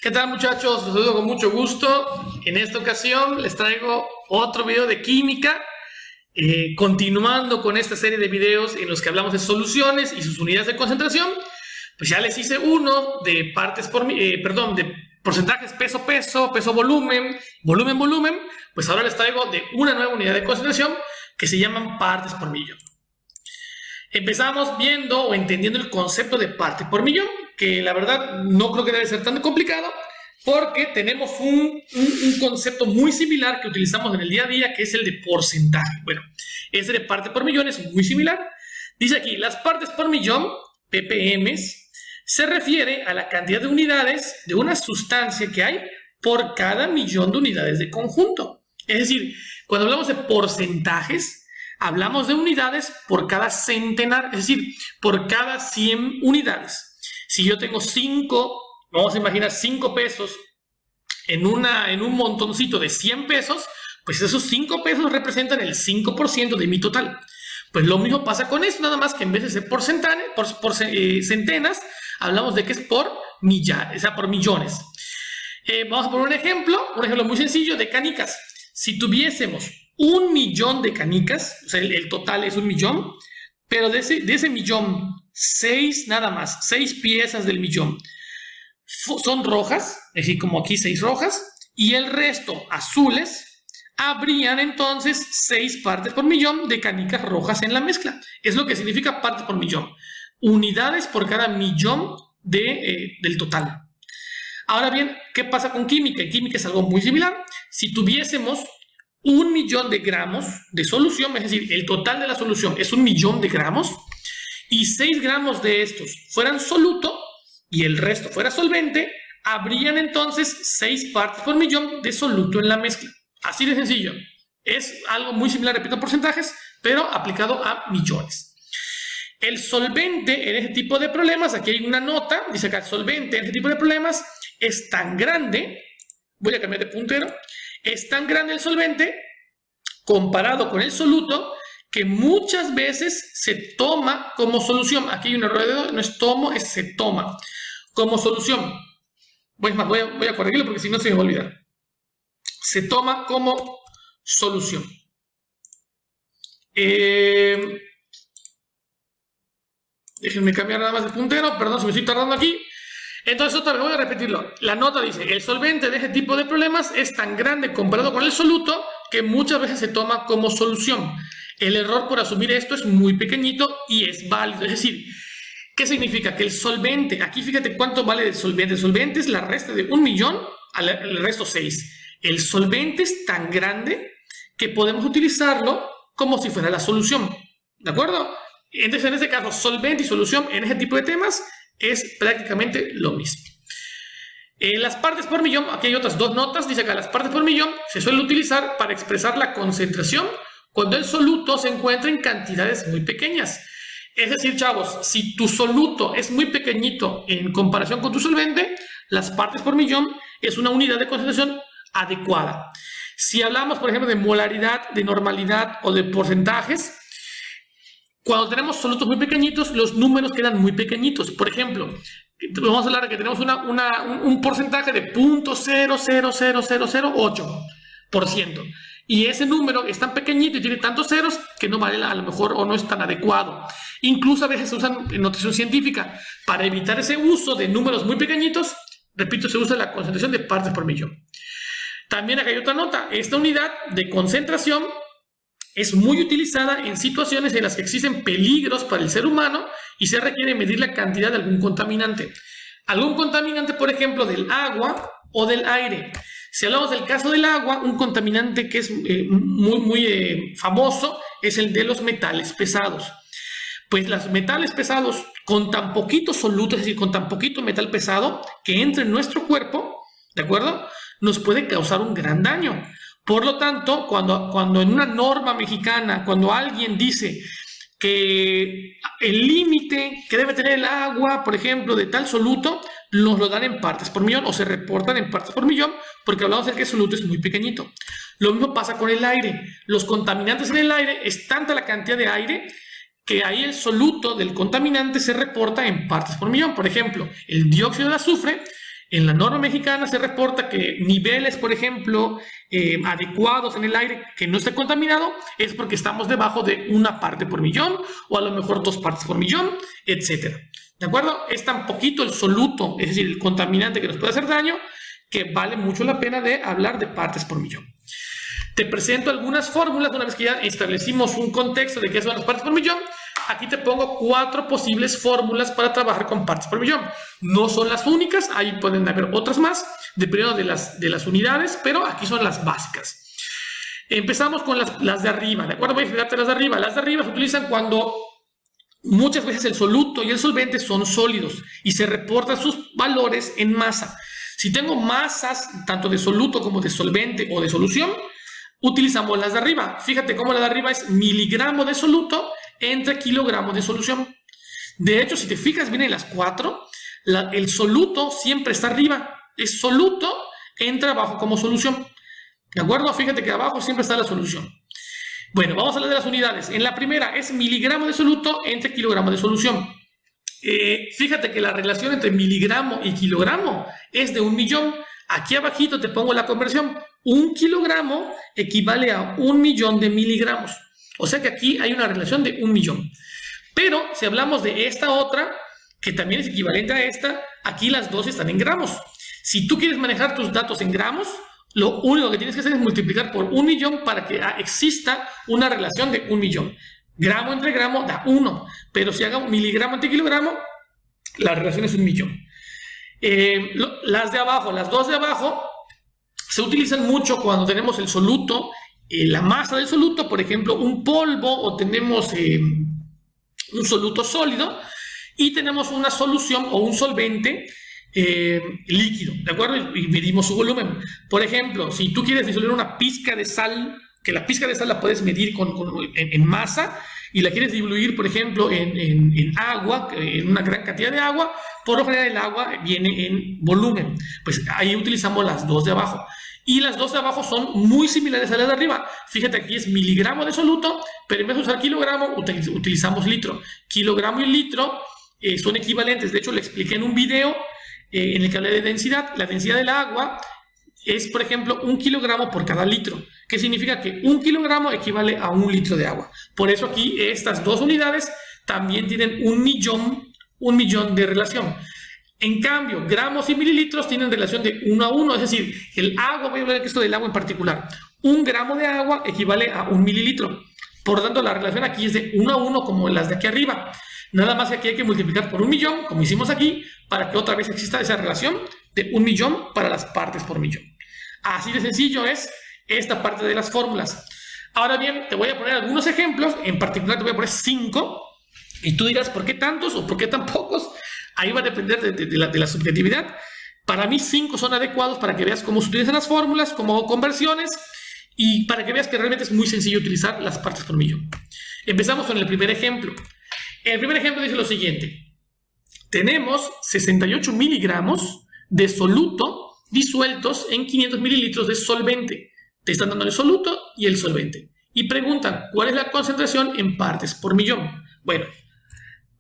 ¿Qué tal, muchachos? Los saludo con mucho gusto. En esta ocasión les traigo otro video de química, continuando con esta serie de videos en los que hablamos de soluciones y sus unidades de concentración. Pues ya les hice uno de de porcentajes peso-peso, peso-volumen, volumen-volumen. Pues ahora les traigo de una nueva unidad de concentración que se llaman partes por millón. Empezamos viendo o entendiendo el concepto de parte por millón, que la verdad no creo que debe ser tan complicado, porque tenemos un concepto muy similar que utilizamos en el día a día, que es el de porcentaje. Bueno, ese de parte por millón es muy similar. Dice aquí, las partes por millón, ppm, se refiere a la cantidad de unidades de una sustancia que hay por cada millón de unidades de conjunto. Es decir, cuando hablamos de porcentajes, hablamos de unidades por cada centenar, es decir, por cada 100 unidades. Si yo tengo 5, vamos a imaginar 5 pesos en un montoncito de 100 pesos, pues esos 5 pesos representan el 5% de mi total. Pues lo mismo pasa con esto, nada más que en vez de ser por centenas, hablamos de que es por millares, o sea, por millones. Vamos a poner un ejemplo muy sencillo de canicas. Si tuviésemos 1 millón de canicas, o sea, el total es 1 millón, pero de ese millón, 6 nada más, 6 piezas del millón son rojas, es decir, como aquí 6 rojas, y el resto azules, habrían entonces 6 partes por millón de canicas rojas en la mezcla. Es lo que significa partes por millón. Unidades por cada millón del total. Ahora bien, ¿qué pasa con química? En química es algo muy similar. Si tuviésemos 1 millón de gramos de solución, es decir, el total de la solución es 1 millón de gramos, y 6 gramos de estos fueran soluto y el resto fuera solvente, habrían entonces 6 partes por millón de soluto en la mezcla. Así de sencillo. Es algo muy similar, repito, porcentajes, pero aplicado a millones. El solvente en ese tipo de problemas, aquí hay una nota, dice acá, el solvente en ese tipo de problemas es tan grande, voy a cambiar de puntero, es tan grande el solvente comparado con el soluto que muchas veces se toma como solución. Aquí hay un error de dedo, no es tomo, es se toma como solución. Voy a corregirlo porque si no se me va a olvidar. Se toma como solución. Déjenme cambiar nada más de puntero, perdón si me estoy tardando aquí. Entonces otra vez voy a repetirlo. La nota dice, el solvente de ese tipo de problemas es tan grande comparado con el soluto que muchas veces se toma como solución. El error por asumir esto es muy pequeñito y es válido. Es decir, ¿qué significa? Que el solvente, aquí fíjate cuánto vale el solvente. El solvente es la resta de 1 millón al resto 6. El solvente es tan grande que podemos utilizarlo como si fuera la solución. ¿De acuerdo? Entonces, en este caso, solvente y solución en ese tipo de temas es prácticamente lo mismo. Las partes por millón, aquí hay otras 2 notas, dice acá, las partes por millón se suele utilizar para expresar la concentración cuando el soluto se encuentra en cantidades muy pequeñas. Es decir, chavos, si tu soluto es muy pequeñito en comparación con tu solvente, las partes por millón es una unidad de concentración adecuada. Si hablamos, por ejemplo, de molaridad, de normalidad o de porcentajes, cuando tenemos solutos muy pequeñitos, los números quedan muy pequeñitos. Por ejemplo, vamos a hablar de que tenemos un porcentaje de 0.00008%. Y ese número es tan pequeñito y tiene tantos ceros que no vale a lo mejor o no es tan adecuado. Incluso a veces se usan en notación científica. Para evitar ese uso de números muy pequeñitos, repito, se usa la concentración de partes por millón. También acá hay otra nota. Esta unidad de concentración es muy utilizada en situaciones en las que existen peligros para el ser humano y se requiere medir la cantidad de algún contaminante. Algún contaminante, por ejemplo, del agua o del aire. Si hablamos del caso del agua, un contaminante que es muy famoso es el de los metales pesados. Pues los metales pesados con tan poquito soluto, es decir, con tan poquito metal pesado que entra en nuestro cuerpo, ¿de acuerdo?, nos puede causar un gran daño. Por lo tanto, cuando en una norma mexicana, cuando alguien dice que el límite que debe tener el agua, por ejemplo, de tal soluto, nos lo dan en partes por millón o se reportan en partes por millón porque hablamos de que el soluto es muy pequeñito. Lo mismo pasa con el aire. Los contaminantes en el aire, es tanta la cantidad de aire que ahí el soluto del contaminante se reporta en partes por millón. Por ejemplo, el dióxido de azufre En la norma mexicana se reporta que niveles, por ejemplo, adecuados en el aire que no esté contaminado es porque estamos debajo de 1 parte por millón o a lo mejor 2 partes por millón, etcétera. ¿De acuerdo? Es tan poquito el soluto, es decir, el contaminante que nos puede hacer daño, que vale mucho la pena de hablar de partes por millón. Te presento algunas fórmulas una vez que ya establecimos un contexto de qué son las partes por millón. Aquí te pongo 4 posibles fórmulas para trabajar con partes por millón. No son las únicas, ahí pueden haber otras más, dependiendo de las unidades, pero aquí son las básicas. Empezamos con las de arriba, ¿de acuerdo? Voy a explicarte las de arriba. Las de arriba se utilizan cuando muchas veces el soluto y el solvente son sólidos y se reportan sus valores en masa. Si tengo masas tanto de soluto como de solvente o de solución, utilizamos las de arriba. Fíjate cómo la de arriba es miligramo de soluto entre kilogramo de solución. De hecho, si te fijas bien en las 4, el soluto siempre está arriba. Es soluto, entra abajo como solución. ¿De acuerdo? Fíjate que abajo siempre está la solución. Bueno, vamos a hablar de las unidades. En la primera es miligramo de soluto entre kilogramo de solución. Fíjate que la relación entre miligramo y kilogramo es de 1.000.000. Aquí abajito te pongo la conversión. 1 kilogramo equivale a 1.000.000 de miligramos. O sea que aquí hay una relación de 1.000.000. Pero si hablamos de esta otra, que también es equivalente a esta, aquí las dos están en gramos. Si tú quieres manejar tus datos en gramos, lo único que tienes que hacer es multiplicar por 1.000.000 para que exista una relación de 1.000.000. Gramo entre gramo da 1, pero si hago miligramo entre kilogramo, la relación es 1.000.000. Las de abajo, las dos de abajo, se utilizan mucho cuando tenemos el soluto, la masa del soluto, por ejemplo, un polvo, o tenemos un soluto sólido y tenemos una solución o un solvente líquido, ¿de acuerdo? Y medimos su volumen. Por ejemplo, si tú quieres disolver una pizca de sal, que la pizca de sal la puedes medir en masa, y la quieres diluir, por ejemplo, en agua, en una gran cantidad de agua, por lo general el agua viene en volumen. Pues ahí utilizamos las dos de abajo. Y las dos de abajo son muy similares a las de arriba. Fíjate, aquí es miligramo de soluto, pero en vez de usar kilogramo, utilizamos litro. Kilogramo y litro son equivalentes. De hecho, le expliqué en un video en el que hablé de densidad. La densidad del agua es, por ejemplo, 1 kilogramo por cada litro, que significa que 1 kilogramo equivale a 1 litro de agua. Por eso aquí estas dos unidades también tienen 1.000.000 de relación. En cambio, gramos y mililitros tienen relación de 1 a 1, es decir, el agua, voy a hablar de esto del agua en particular. 1 gramo de agua equivale a 1 mililitro. Por lo tanto, la relación aquí es de 1 a 1 como las de aquí arriba. Nada más que aquí hay que multiplicar por 1.000.000, como hicimos aquí, para que otra vez exista esa relación de 1.000.000 para las partes por millón. Así de sencillo es esta parte de las fórmulas. Ahora bien, te voy a poner algunos ejemplos, en particular te voy a poner 5, y tú dirás, ¿por qué tantos o por qué tan pocos? Ahí va a depender de la subjetividad. Para mí 5 son adecuados para que veas cómo se utilizan las fórmulas, cómo hago conversiones, y para que veas que realmente es muy sencillo utilizar las partes por millón. Empezamos con el primer ejemplo. El primer ejemplo dice lo siguiente. Tenemos 68 miligramos de soluto disueltos en 500 mililitros de solvente. Te están dando el soluto y el solvente. Y preguntan, ¿cuál es la concentración en partes por millón? Bueno,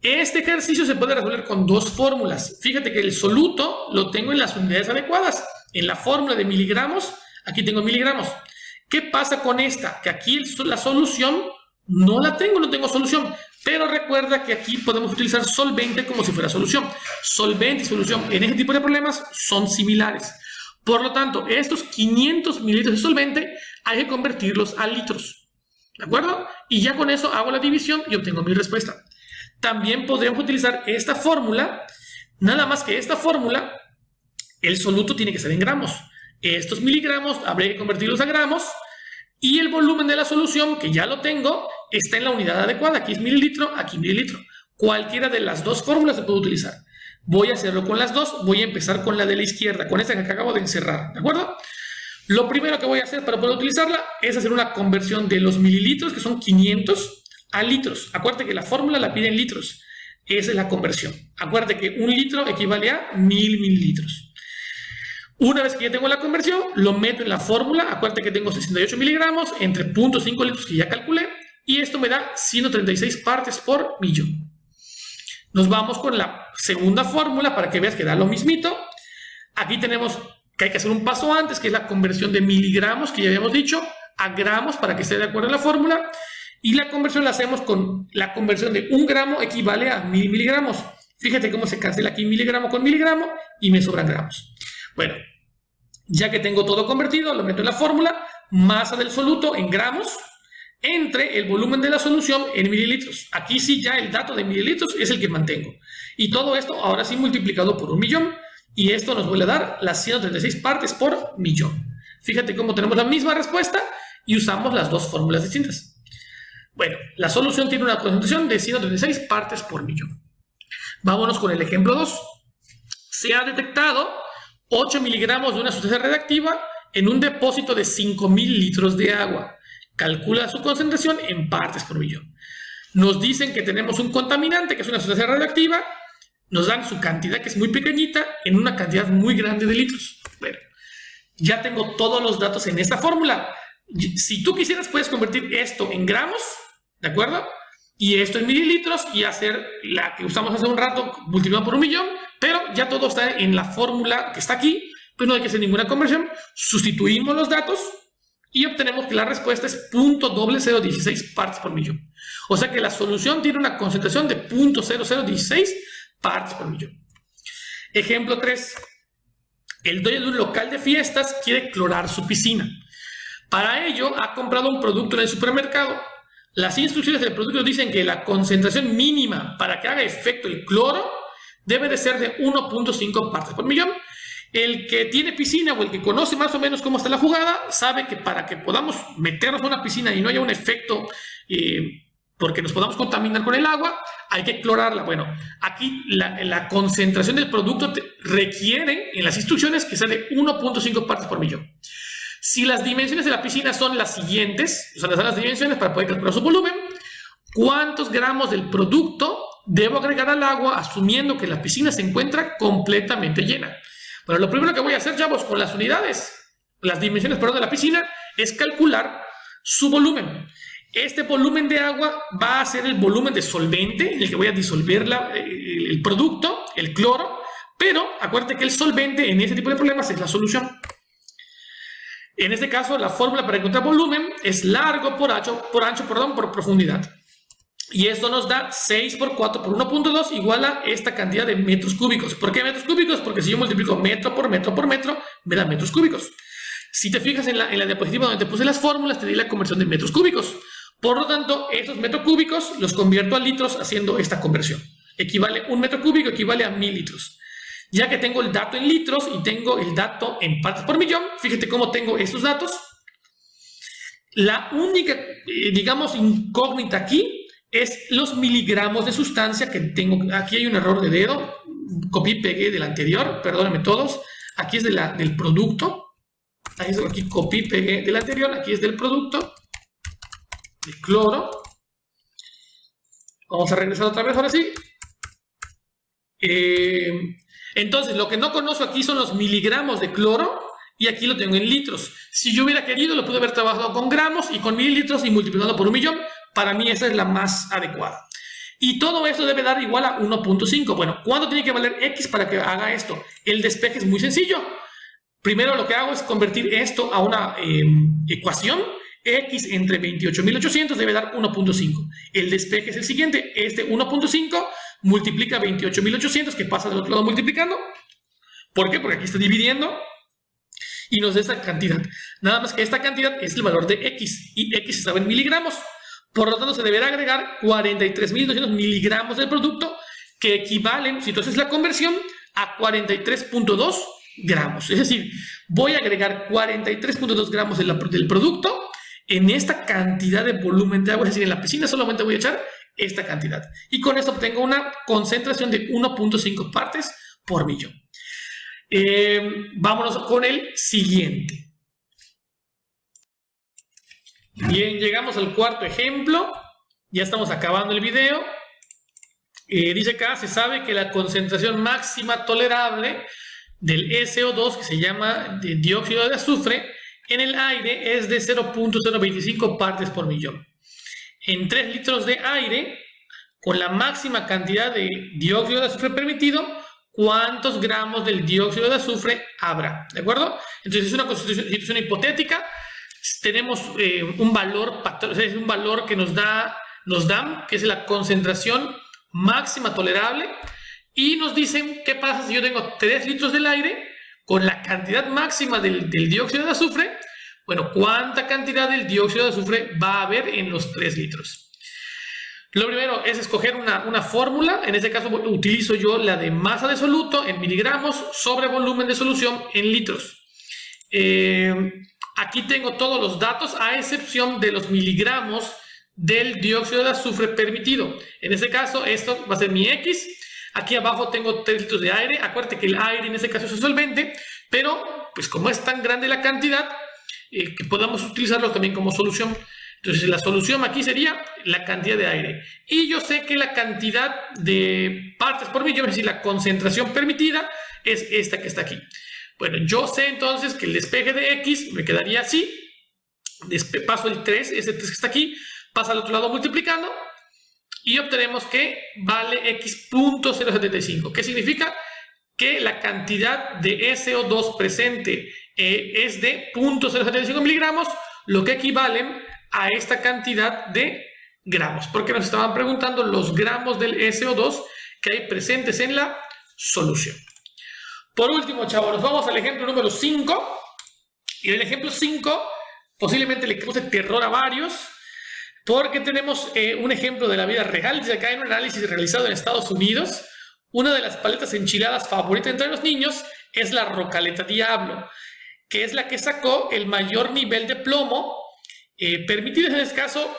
este ejercicio se puede resolver con dos fórmulas. Fíjate que el soluto lo tengo en las unidades adecuadas. En la fórmula de miligramos, aquí tengo miligramos. ¿Qué pasa con esta? Que aquí la solución no la tengo, no tengo solución. Pero recuerda que aquí podemos utilizar solvente como si fuera solución. Solvente y solución en este tipo de problemas son similares. Por lo tanto, estos 500 mililitros de solvente hay que convertirlos a litros. ¿De acuerdo? Y ya con eso hago la división y obtengo mi respuesta. También podríamos utilizar esta fórmula, nada más que esta fórmula, el soluto tiene que ser en gramos. Estos miligramos habría que convertirlos a gramos y el volumen de la solución, que ya lo tengo, está en la unidad adecuada. Aquí es mililitro, aquí mililitro. Cualquiera de las dos fórmulas se puede utilizar. Voy a hacerlo con las dos. Voy a empezar con la de la izquierda, con esta que acabo de encerrar. ¿De acuerdo? Lo primero que voy a hacer para poder utilizarla es hacer una conversión de los mililitros, que son 500, a litros. Acuérdate que la fórmula la pide en litros. Esa es la conversión. Acuérdate que 1 litro equivale a 1000 mililitros. Una vez que ya tengo la conversión, lo meto en la fórmula. Acuérdate que tengo 68 miligramos entre 0.5 litros que ya calculé. Y esto me da 136 partes por millón. Nos vamos con la segunda fórmula para que veas que da lo mismito. Aquí tenemos que hay que hacer un paso antes, que es la conversión de miligramos, que ya habíamos dicho, a gramos para que esté de acuerdo en la fórmula. Y la conversión la hacemos con la conversión de 1 gramo equivale a 1000 miligramos. Fíjate cómo se cancela aquí miligramo con miligramo y me sobran gramos. Bueno, ya que tengo todo convertido, lo meto en la fórmula, masa del soluto en gramos, entre el volumen de la solución en mililitros. Aquí sí ya el dato de mililitros es el que mantengo. Y todo esto ahora sí multiplicado por 1.000.000. Y esto nos vuelve a dar las 136 partes por millón. Fíjate cómo tenemos la misma respuesta y usamos las dos fórmulas distintas. Bueno, la solución tiene una concentración de 136 partes por millón. Vámonos con el ejemplo 2. Se ha detectado 8 miligramos de una sustancia radiactiva en un depósito de 5.000 litros de agua. Calcula su concentración en partes por millón. Nos dicen que tenemos un contaminante, que es una sustancia radiactiva. Nos dan su cantidad, que es muy pequeñita, en una cantidad muy grande de litros. Bueno, ya tengo todos los datos en esta fórmula. Si tú quisieras, puedes convertir esto en gramos, ¿de acuerdo? Y esto en mililitros y hacer la que usamos hace un rato, multiplicado por 1.000.000, pero ya todo está en la fórmula que está aquí, pues no hay que hacer ninguna conversión. Sustituimos los datos y obtenemos que la respuesta es 0.0016 partes por millón. O sea que la solución tiene una concentración de 0.0016 partes por millón. Ejemplo 3. El dueño de un local de fiestas quiere clorar su piscina. Para ello ha comprado un producto en el supermercado. Las instrucciones del producto dicen que la concentración mínima para que haga efecto el cloro debe de ser de 1.5 partes por millón. El que tiene piscina o el que conoce más o menos cómo está la jugada sabe que para que podamos meternos a una piscina y no haya un efecto porque nos podamos contaminar con el agua, hay que clorarla. Bueno, aquí la concentración del producto requiere en las instrucciones que sea de 1.5 partes por millón. Si las dimensiones de la piscina son las siguientes, o sea, las dimensiones para poder calcular su volumen, ¿cuántos gramos del producto debo agregar al agua asumiendo que la piscina se encuentra completamente llena? Bueno, lo primero que voy a hacer, chavos, con las unidades, las dimensiones, perdón, de la piscina, es calcular su volumen. Este volumen de agua va a ser el volumen de solvente en el que voy a disolver el producto, el cloro, pero acuérdate que el solvente en este tipo de problemas es la solución. En este caso, la fórmula para encontrar volumen es largo por ancho, por profundidad. Y esto nos da 6 por 4 por 1.2 igual a esta cantidad de metros cúbicos. ¿Por qué metros cúbicos? Porque si yo multiplico metro por metro por metro, me da metros cúbicos. Si te fijas en la diapositiva donde te puse las fórmulas, te di la conversión de metros cúbicos. Por lo tanto, estos metros cúbicos los convierto a litros haciendo esta conversión. Un metro cúbico equivale a 1000 litros. Ya que tengo el dato en litros y tengo el dato en partes por millón, fíjate cómo tengo estos datos. La única, digamos, incógnita aquí es los miligramos de sustancia que tengo. Aquí hay un error de dedo, copié y pegué del anterior, perdónenme todos. Aquí es del producto. Aquí copié y pegué del anterior, aquí es del producto. De cloro. Vamos a regresar otra vez, ahora sí. Entonces, lo que no conozco aquí son los miligramos de cloro y aquí lo tengo en litros. Si yo hubiera querido, lo pude haber trabajado con gramos y con mililitros y multiplicado por 1.000.000. Para mí esa es la más adecuada. Y todo esto debe dar igual a 1.5. Bueno, ¿cuánto tiene que valer X para que haga esto? El despeje es muy sencillo. Primero lo que hago es convertir esto a una ecuación. X entre 28.800 debe dar 1.5. El despeje es el siguiente. Este 1.5 multiplica 28.800, que pasa del otro lado multiplicando. ¿Por qué? Porque aquí está dividiendo y nos da esta cantidad. Nada más que esta cantidad es el valor de X y X estaba en miligramos. Por lo tanto, se deberá agregar 43.200 miligramos del producto, que equivalen, si tú haces la conversión, a 43.2 gramos. Es decir, voy a agregar 43.2 gramos del producto en esta cantidad de volumen de agua. Es decir, en la piscina solamente voy a echar esta cantidad. Y con esto obtengo una concentración de 1.5 partes por millón. Vámonos con el siguiente. Bien, llegamos al cuarto ejemplo. Ya estamos acabando el video. Dice acá, se sabe que la concentración máxima tolerable del SO2, que se llama dióxido de azufre, en el aire es de 0.025 partes por millón. En 3 litros de aire, con la máxima cantidad de dióxido de azufre permitido, cuántos gramos del dióxido de azufre habrá, ¿de acuerdo? Entonces es una situación hipotética, tenemos un valor, o sea, es un valor que nos dan, que es la concentración máxima tolerable, y nos dicen qué pasa si yo tengo 3 litros del aire con la cantidad máxima del dióxido de azufre. Bueno, ¿cuánta cantidad del dióxido de azufre va a haber en los 3 litros? Lo primero es escoger una fórmula. En este caso utilizo yo la de masa de soluto en miligramos sobre volumen de solución en litros. Aquí tengo todos los datos a excepción de los miligramos del dióxido de azufre permitido. En este caso esto va a ser mi X. Aquí abajo tengo 3 litros de aire. Acuérdate que el aire en este caso es un solvente, pero pues como es tan grande la cantidad, que podamos utilizarlo también como solución. Entonces la solución aquí sería la cantidad de aire. Y yo sé que la cantidad de partes por millón, es decir, la concentración permitida, es esta que está aquí. Bueno, yo sé entonces que el despeje de X me quedaría así. Paso el 3, ese 3 que está aquí, pasa al otro lado multiplicando. Y obtenemos que vale X.075. ¿Qué significa? Que la cantidad de SO2 presente es de 0.075 miligramos, lo que equivalen a esta cantidad de gramos, porque nos estaban preguntando los gramos del SO2 que hay presentes en la solución. Por último, chavos, nos vamos al ejemplo número 5. Y en el ejemplo 5 posiblemente le cause terror a varios, porque tenemos un ejemplo de la vida real. Dice acá en un análisis realizado en Estados Unidos, una de las paletas enchiladas favoritas entre los niños es la Rocaleta Diablo, que es la que sacó el mayor nivel de plomo permitido. En este caso,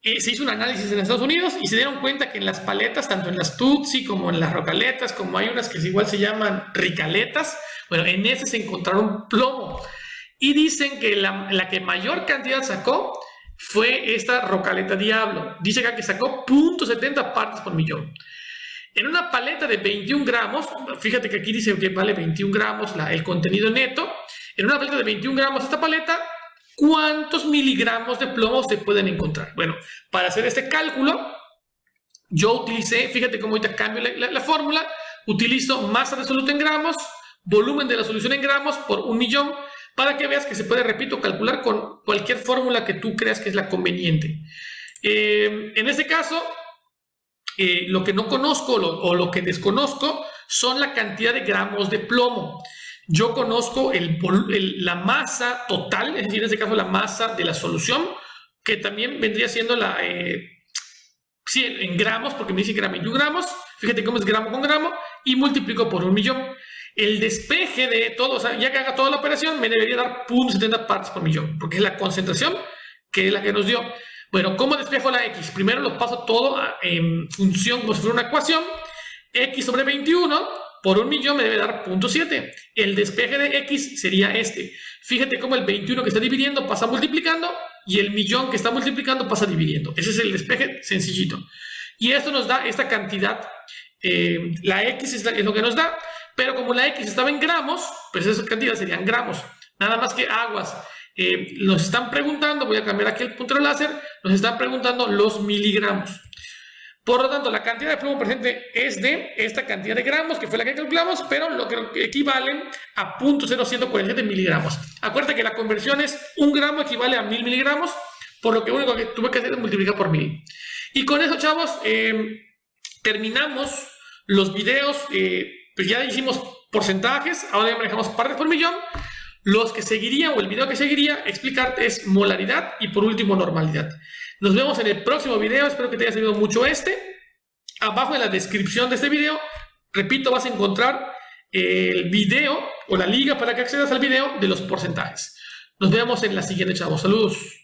se hizo un análisis en Estados Unidos y se dieron cuenta que en las paletas, tanto en las Tutsi como en las Rocaletas, como hay unas que igual se llaman Ricaletas, bueno, en ese se encontraron plomo. Y dicen que la que mayor cantidad sacó fue esta Rocaleta Diablo. Dice acá que sacó 0.70 partes por millón. En una paleta de 21 gramos, fíjate que aquí dice que vale 21 gramos el contenido neto. En una paleta de 21 gramos esta paleta, ¿cuántos miligramos de plomo se pueden encontrar? Bueno, para hacer este cálculo, yo utilicé, fíjate cómo ahorita cambio la fórmula, utilizo masa de soluto en gramos, volumen de la solución en gramos por 1.000.000, para que veas que se puede, repito, calcular con cualquier fórmula que tú creas que es la conveniente. En este caso, lo que no conozco o lo que desconozco son la cantidad de gramos de plomo. Yo conozco la masa total, es decir, en este caso la masa de la solución, que también vendría siendo sí, en gramos, porque me dice que era 21 gramos. Fíjate cómo es gramo con gramo, y multiplico por 1.000.000. El despeje de todo, o sea, ya que haga toda la operación, me debería dar 0.70 partes por millón, porque es la concentración que es la que nos dio. Bueno, ¿cómo despejo la X? Primero lo paso todo en función, como si fuera una ecuación. X sobre 21 por 1.000.000 me debe dar 0.7. El despeje de X sería este. Fíjate cómo el 21 que está dividiendo pasa multiplicando, y el millón que está multiplicando pasa dividiendo. Ese es el despeje sencillito. Y esto nos da esta cantidad. La X es lo que nos da, pero como la X estaba en gramos, pues esa cantidad serían gramos. Nada más que aguas. Nos están preguntando, voy a cambiar aquí el puntero láser, nos están preguntando los miligramos. Por lo tanto, la cantidad de plomo presente es de esta cantidad de gramos, que fue la que calculamos, pero lo que equivalen a 0.0147 miligramos. Acuérdate que la conversión es 1 gramo equivale a 1.000 miligramos, por lo que único que tuve que hacer es multiplicar por 1.000. Y con eso, chavos, terminamos los videos. Pues ya hicimos porcentajes, ahora ya manejamos partes por millón. Los que seguirían, o el video que seguiría, explicarte es molaridad y por último normalidad. Nos vemos en el próximo video, espero que te haya servido mucho Abajo en la descripción de este video, repito, vas a encontrar el video o la liga para que accedas al video de los porcentajes. Nos vemos en la siguiente, chavos. Saludos.